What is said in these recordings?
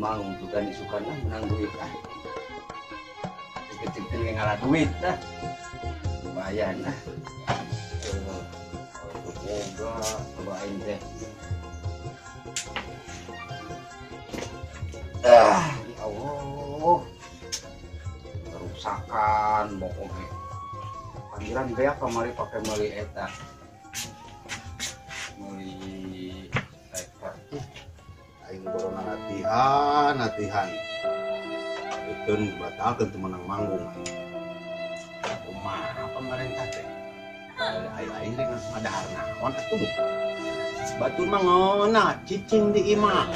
Mang juga disukan lah menang duit lah. Kecil-kecil yang ngalah duit lah. Lumayan lah. Semoga cobain deh. Ya Allah. Kerusakan pokoknya. Panggilan beak kemari pakai meli eta. Meli iPad. Aing borona latihan. Itu batalkan temenang manggung. Kumaha pemerintah teh? Aing dengan madahar naon atuh. Batur mah ngona cicing di imah.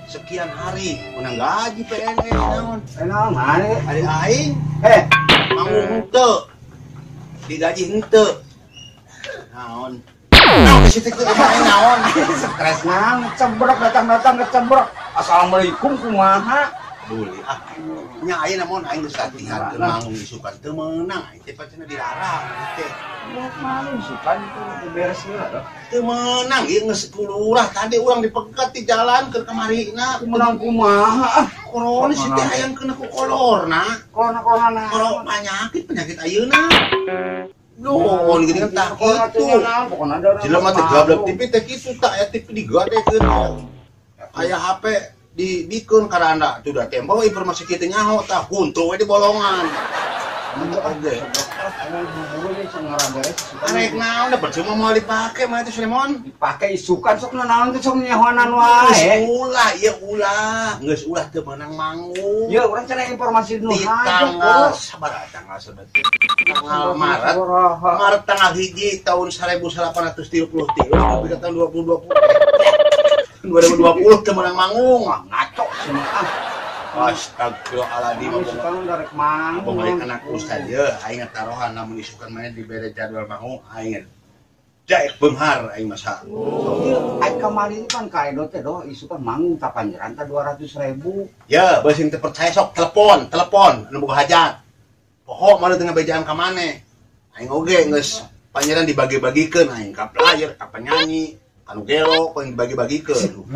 Sekian hari menang gaji PNS naon. Naon mana? Ari aing manggung henteu. Digaji henteu. Naon? Naon di situ aing naon? Stres nang cebrok datang kecebrok. Assalamualaikum kumaha? Boleh nya ayeuna namun aing geus latihan teu manggung disukan teu meunang aing teh pacena dilarang teh. Malu sukan itu beres heula doh. Teu meunang ieu geus 10 urang tadi urang dipegat di jalan ke kamarina. Menang kumaha? Corona si teh hayang kena ku kolorna. Corona. Kalau penyakit ayeuna. Nuhun gini kan tak kitu. Jelema teh gablek TV teh kitu tak aya TV digadekeun. Aya HP dikeun karanda sudah tempo informasi kita nyaho tah huntu we di bolongan. Oke. Arek naon da percuma mau dipake mah itu Lemon. Dipake isukan sok naon teh sok nyahoanan wae. Ulah, geus ulah teu meunang manggung. Ye urang cenah informasi nu tanggal sabar tanggal sedetik. Tanggal Maret tanggal 1 tahun 1833 tapi tahun 2020. 2020 teu meunang manggung. Ngaco cenah. Astagfirullahaladzim. Isukan darek manggung. Pemain anak ustad ye aing taruhan namun isukan main di bere jadwal manggung aing jaek beunghar aing masa. Aing kamari kan ka edo teh doh isukan manggung tapanjeran teh 200.000. Ya, beusin teu percaya sok telepon anu boga hajat. Poho mana tengah bejaan ka mane. Aing oge geus panjeran dibagi-bagikeun aing ka player, ka penyanyi, anu gelo paling dibagi-bagikeun.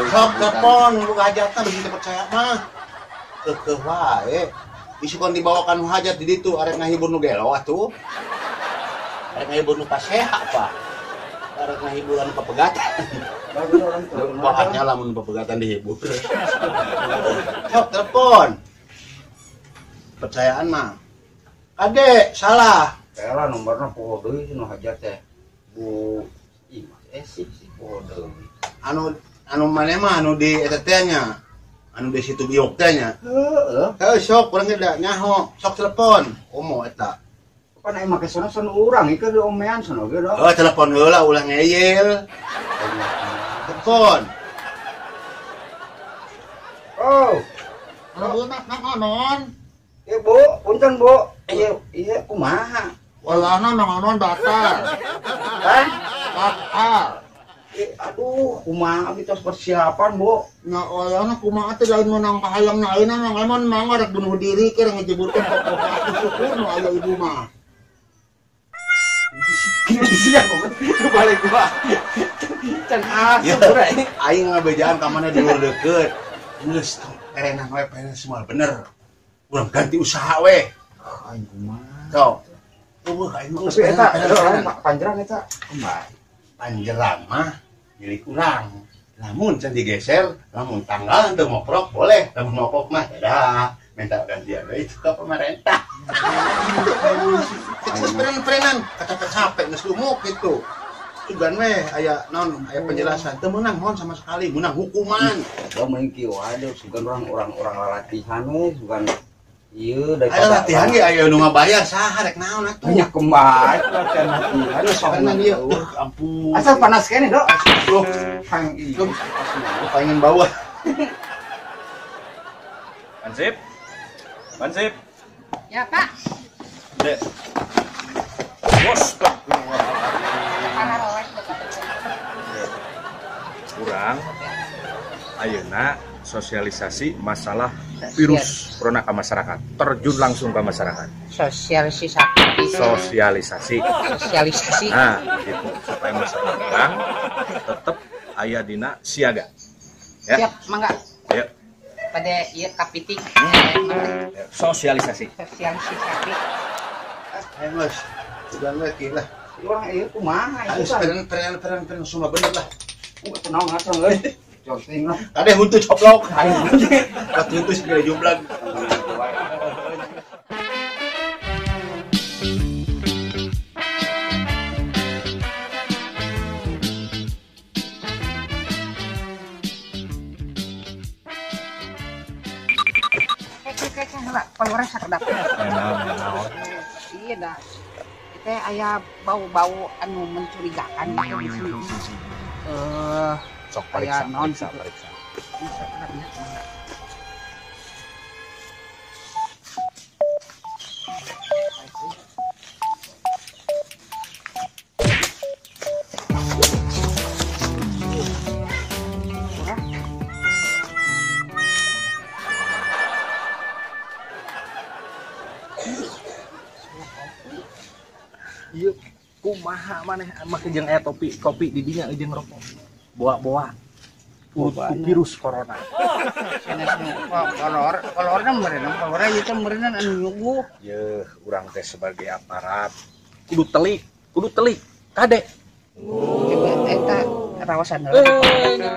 Sok telepon boga hajatna beusin teu percaya mah. Keukeuh wae. Isukan dibawakan hajat di ditu arek ngahibur nu gelo atuh. Arek ngahibur nu paseha apa? Arek ngahibur anu papegatan. Bahannya lamun papegatan dihibur. Sok telepon. Percayaan mah. Ade, salah. Kela nomorna poho deui nu hajat teh. Bu sih poho deui. Anu maneh mah anu di eta teh nya. Anu di situ biok teh nya. Heuh, sok urang ge da nyaho, sok telepon. Komo eta. Pan aing make sono urang ieu keur omean sono ge doh. Telepon heula ulah ngeyel. Telepon. Oh, Leuna naon? Bu, punten Bu. Iya kumaha? Walana naon datar. Hah? Datar. Aduh, kumaha abi tos persiapan, Bu. Nya walana kumaha teh lain menang kahayangna ayeuna mah lemon mah rek bunuh diri keur ngejeburkeun pokok aku syukur nu aya ibu mah. Siap, balik gua. Can asup urang. Aing ngabejaan ka mana dulur deukeut. Geus erenang we pengen semua bener. Urang ganti usaha we. Aing kumaha? Sok. Eueuh aing geus Eta panjerang eta kembali. Panjerang mah milik urang. Lamun can digeser, lamun tanggal teu moprok boleh, lamun moprok mah dah minta gantian we itu ka pemerintah. Itu peren-perenan capek-capek geus lumuk gitu. Sugan we aya naon aya penjelasan teu meunang mohon sama sekali meunang hukuman. Da meuing kieu wae sugan orang latihan we sugan ieu Aya latihan ge aya nu ngabayar saha rek naon atuh. Banyak kembali latihan Soalnya dia ampun. asal panas kene dok. Hang itu pengen bawa. Mansip. Ya Pak. Dek. Bos. Kurang. Ayeuna sosialisasi masalah virus corona ke masyarakat. Terjun langsung ke masyarakat. Sosialisasi. Nah, gitu. Supaya masyarakat tetap aya dina siaga. Ya. Siap, mangga. Ayo. Pada ieu kapiting Sosialisasi. sosialisasi. Ayo Mas, udah lagi lah. Orang ieu kumaha Ayo itu kan. peren semua bener lah. Tenang ngasang euy. Josting lah. Ada huntu coplok. Waktu itu segala jumblang. Keluar sakedap. Naon. Iya dah. Kita aya bau-bau anu mencurigakan gitu di sini. Sok Aya periksa, naon periksa, gitu. periksa. Sakedapnya. Iya, kumaha maneh make jeung aya kopi di dinya jeung rokok. Boa-boa. Virus corona. Kolorna meureun, kolorna ieu teh meureun anu nyuguh. Yeuh, urang teh sebagai aparat kudu telik. Kade. Coba eta rawasan heula.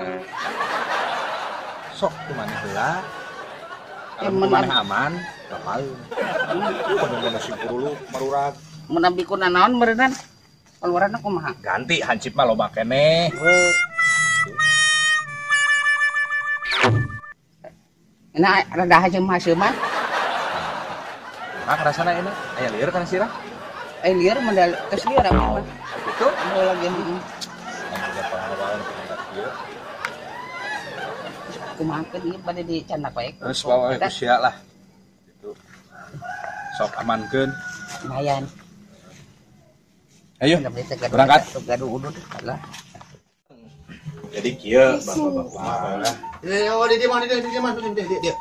Sok kumaneh heula. Ya, Kalau kumaneh aman, ngapain? Kudu nasi kurulu marurag. Mun abdi kuna naon meureun? Kolorna kumaha? Ganti hansip mah loba keneh. Nah, rada hajeum haseum mah. Nah, rasana ini aya lieur kan sirah? Lieur modal geus lieur abdi mah. Gitu. Mau lagi heeh. Yang juga pengalaman kita kieu. Kumaha ke dieu bade dicandak wae. Terus bawa itu sia lah. Gitu. Sok amankeun. Lumayan. Ayo, berangkat. Gaduh udud lah. Jadi kieu bapak-bapak. Oh, dia Mas, dia.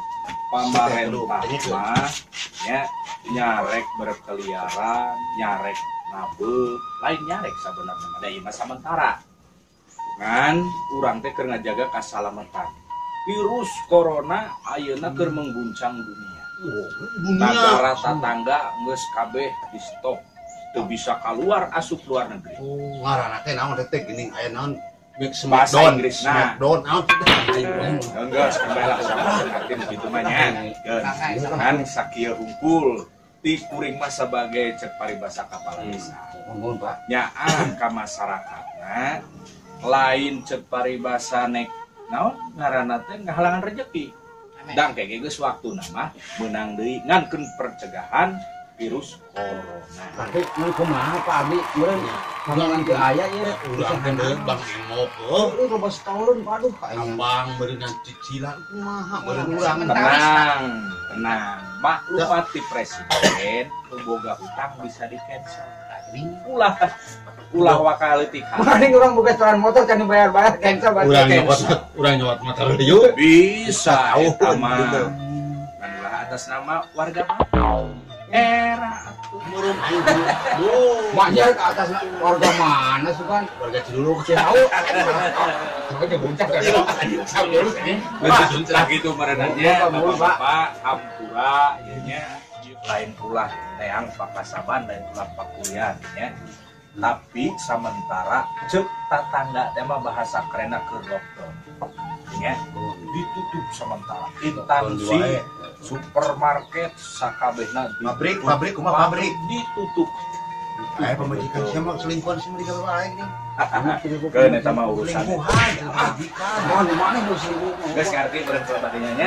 Pamarentah mah nya nyarek berkeliaran, nyarek nabeuk, lain nyarek sabenerna mah da ieu mah sementara. Ngan urang teh keur ngajaga kasalamatan. Virus corona ayeuna keur mengguncang dunia. Negara tetangga geus kabeh di stop. Teu bisa keluar asup luar negeri. Ngaranna teh naon teh geuning aya naon Bahasa Inggris nah. Smackdown naon Enggak, sampai sama artin gitu mah nya. Kan sakieu hungkul ti kuring mah sebagai cek paribasa kepala desa. Ngomong Pak. Nyaan ka masyarakatna lain cek paribasa nek naon ngaranna teh ngahalangan rezeki. Dang kege geus waktuna mah meunang deui ngankeun pencegahan virus corona. Tapi mun kumaha Pak Abdi meureun halangan teu aya ieu. urang teh deui Bang Imok Ini loba setahun Pak aduh kayaknya. abang beureun cicilan kumaha beureun urang Tenang, maklumat ti presiden boga hutang bisa di cancel. Ulah wakali ti Mending urang boga restoran motor can dibayar-bayar cancel urang nyewat motor dieu bisa eta mah. Adalah atas nama warga era meureun aing duh Maknya ke atas warga mana sih kan? warga Ciluluk Tahu. Makanya buncak kan. lah gitu merenanya bapak-bapak hampura ieu lain pula neang pakasaban lain pula pakulian ya. Tapi sementara cek tetangga teh mah bahasa kerenna keur lockdown. Ya, ditutup sementara. Instansi supermarket sakabehna pabrik kumaha pabrik ditutup. aya pemajikan sia mah selingkuhan sih di kalau aing nih Keun eta mah urusan. selingkuhan pemajikan Mau di mana lu sih? Geus ngarti beureun badinya nya.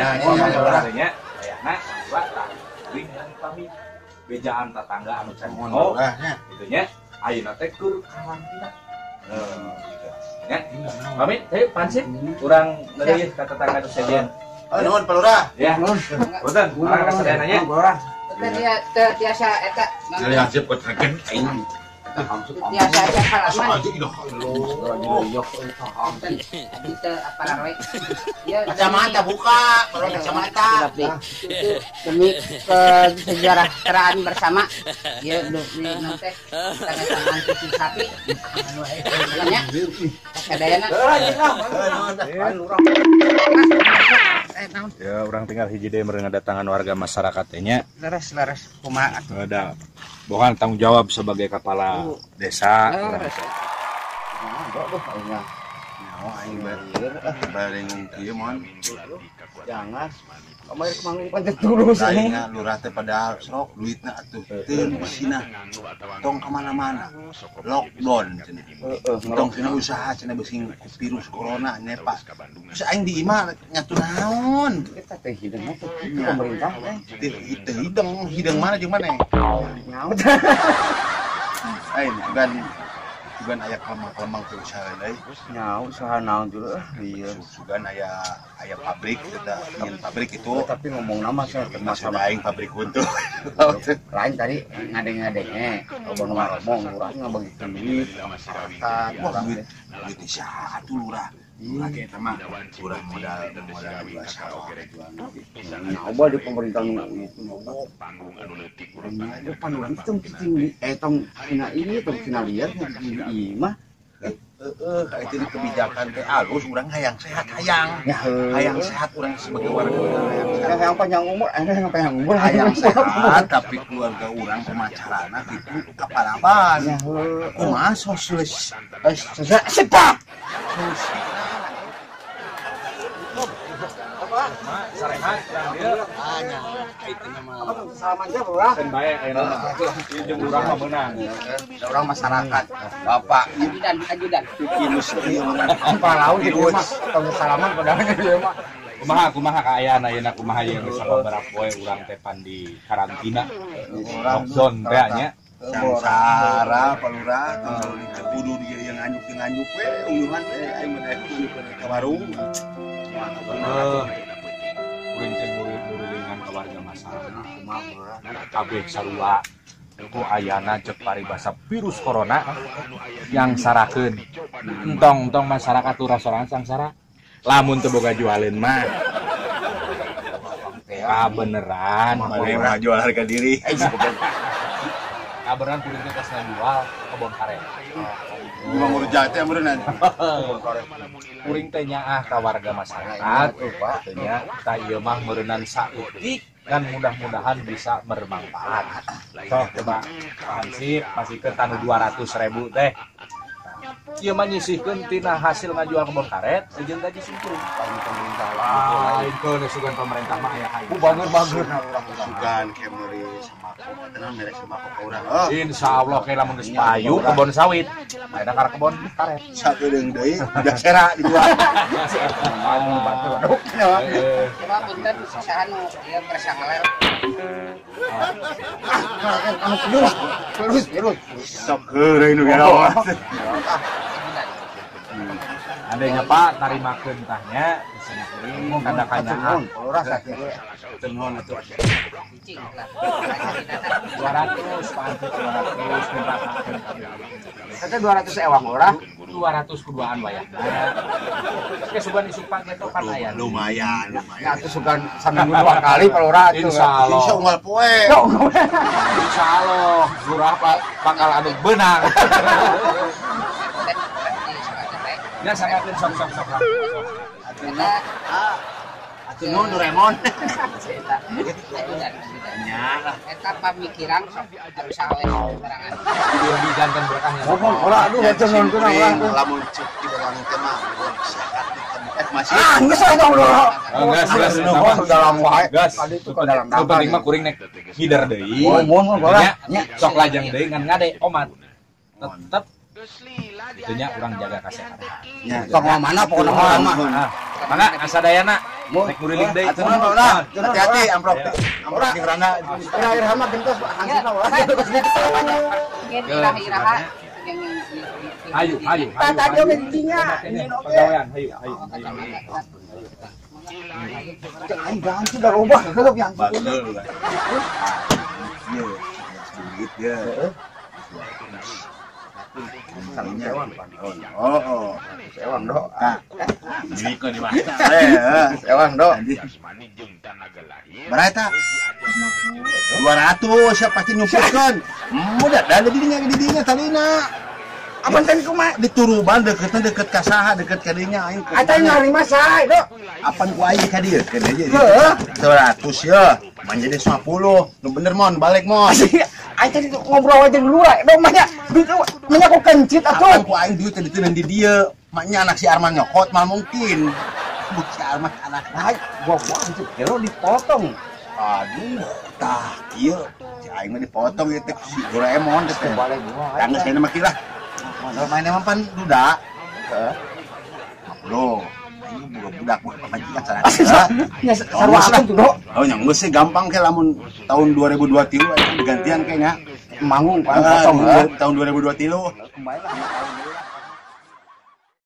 Nya ayahna dua tah. Kuring pamit. Bejaan tetangga anu can oh nya gitu nya. Ayeuna teh keur karantina. Gitu. Ya. Pamit, heuh pansip urang ngeureuyeuh ka tetangga nu sedian. nuhun Pak Lurah Ya. Punten, urang kasadeana nya. Dia tiasa eta dari hansip kok treken aing tiasa aja halaman. aja ilah Kita apa namanya? Ya, kacamata buka kalau kacamata demi kesejahteraan bersama. Ya, di nanti tangan cuci sapi. Makanya, kasadayana. naon? Ya, orang tinggal hiji deui meureun ngadatangan warga masyarakat teh nya. Leres kumaha atuh? Ada bukan tanggung jawab sebagai kepala desa. Leres. Aing bareng kieu mon. Jangan. Kemarin kemanggung pancet dulu sih. Lainnya lurah teh pada sok duitna atuh. Teu bisina. Tong ka mana-mana. Lockdown cenah. Tong cenah usaha cenah beusi virus corona nepa. Terus aing di imah nyatu naon? Kita teh hideung mah pemerintah teh. Teu hideng mana jeung mana? Nyaut. Aing sugan aya kelemang-kelemang teu usaha deui. Nyaut usaha naon dulu ieu. Sugan aya pabrik eta nyen pabrik itu. Tapi ngomong nama saya Maksud aing pabrik untu. lain tadi ngade-ngadenge ngomong lurah ngabagi duit masyarakat Wah, duit saha atuh lurah. Lagi eta mah urang modal biasa. nyoba di pemerintah itu panggung anu leutik urang depan hitung tong cina ini tong cina liar di imah Itu kebijakan teh alus urang hayang sehat hayang sehat urang sebagai warga hayang sehat. yang panjang umur yang panjang umur Hayang sehat tapi keluarga urang pemacarana gitu kapalaban. Kumaha sosialis sepak Sarehat urang dieu. hanya itu nama salaman aja urang Pen bae ayeuna. Ieu jeung urang mah meunang. orang masyarakat bapak ajudan kinus ieu apa laut gitu mah tong salaman padahal ieu mah Kumaha kaayaan ayeuna kumaha yang sababaraha poe urang teh pan di karantina. Lockdown teh nya. Sangsara palura kudu dia yang nganjuk we uyuhan we aing mah ke warung. Kuring teh murid-muridingan ke warga masyarakat kabeh sarua ku ayana cek paribasa virus corona yang sarakeun entong masyarakat urang sorangan sangsara lamun teu boga jualin mah beneran Mah jual harga diri. beneran kuring teh tos ngajual kebon karet Mau ngurujat teh meureun. kuring teh nyaah ka warga masyarakat teh nya ta ieu mah meureunan saeutik dan mudah-mudahan bisa bermanfaat. Sok coba Hansip pasikeun tanu 200.000 teh. Ieu mah nyisihkeun tina hasil ngajual kebon karet jeung gaji simpul. Pemerintah lain keun sugan pemerintah mah aya hayu. Bager-bager Sugan kemeri sama tenang mere sama urang. Insyaallah ke lamun geus payu kebon sawit. Aya ka kebon karet. Sakedeung deui udah sera dijual. coba punten usaha nu ieu bersangaler virus Sok heureuy nu gawat. Adanya Pak tarimakeun tahnya disana kuring kada kanyaan. lurah sakit Tenhon atuh. cicing lah 200 Pak 200 nirakakeun kata 200 ewang lurah 200 kuduaan wayahna. Oke sugan isupan geto kan aya. Lumayan. ya atuh sugan saminggu 2 kali palurah atuh Insyaallah. Bisa unggal poe. Insyaallah lurah bakal anu beunang. Ya sangakeun sok. kita Atuh nu Doraemon. eta pamikiran sok harus awet barangan Kudu dijanten berkahnya. aduh Lamun cek di barang teh mah masih geus lah dong lurah Gas dalam wae gas. tadi itu ke dalam Nu penting mah kuring nek hider deui. mohon Nya sok lajang deui ngan ngade omat. Tetep itunya urang jaga kesehatan. sok mana pokoknya mah Mangga asadayana rek nguriling deui. hati-hati amplop di rana. air hama gentos hansipna ulah iraha Ayo. tadi oge didinya Pegawaian, ayo. aing ganti dah robah tetep yang Bagel. Iya. Sedikit ya. Oh. sewang do Ini kok di mana? sewang do Berapa? 200 siapa pasti nyumpulkan. Mudah dan didinya talina. Apa tadi kumaha? Di Turuban deket kasaha deket kadinya aing. Ata nyari masa itu. Apan ku aing ka dieu keun aja. Heeh. 100 ya. Man jadi 50. Nu bener mon, balik mon. Aing tadi ngobrol aja dulu lah. Dong mahnya. Mahnya kok kencit atuh. Apan ku aing duit tadi teu di dieu. Maknya anak si Arman nyokot mal mungkin. Buk si Arman anak Nah, gua anjir kilo dipotong. aduh tah ieu si aing mah dipotong ieu teh si Doraemon teh. Balik gua. Tangges kayaknya mah kira. Mana main emang pan duda. Heeh. Bro, ini budak pemajikan sana. Ya sarua aku tuh, Dok. Oh, yang geus sih gampang ke lamun tahun 2023 aja digantian kayaknya. Manggung kan potong. Tahun 2023. Kembali lah.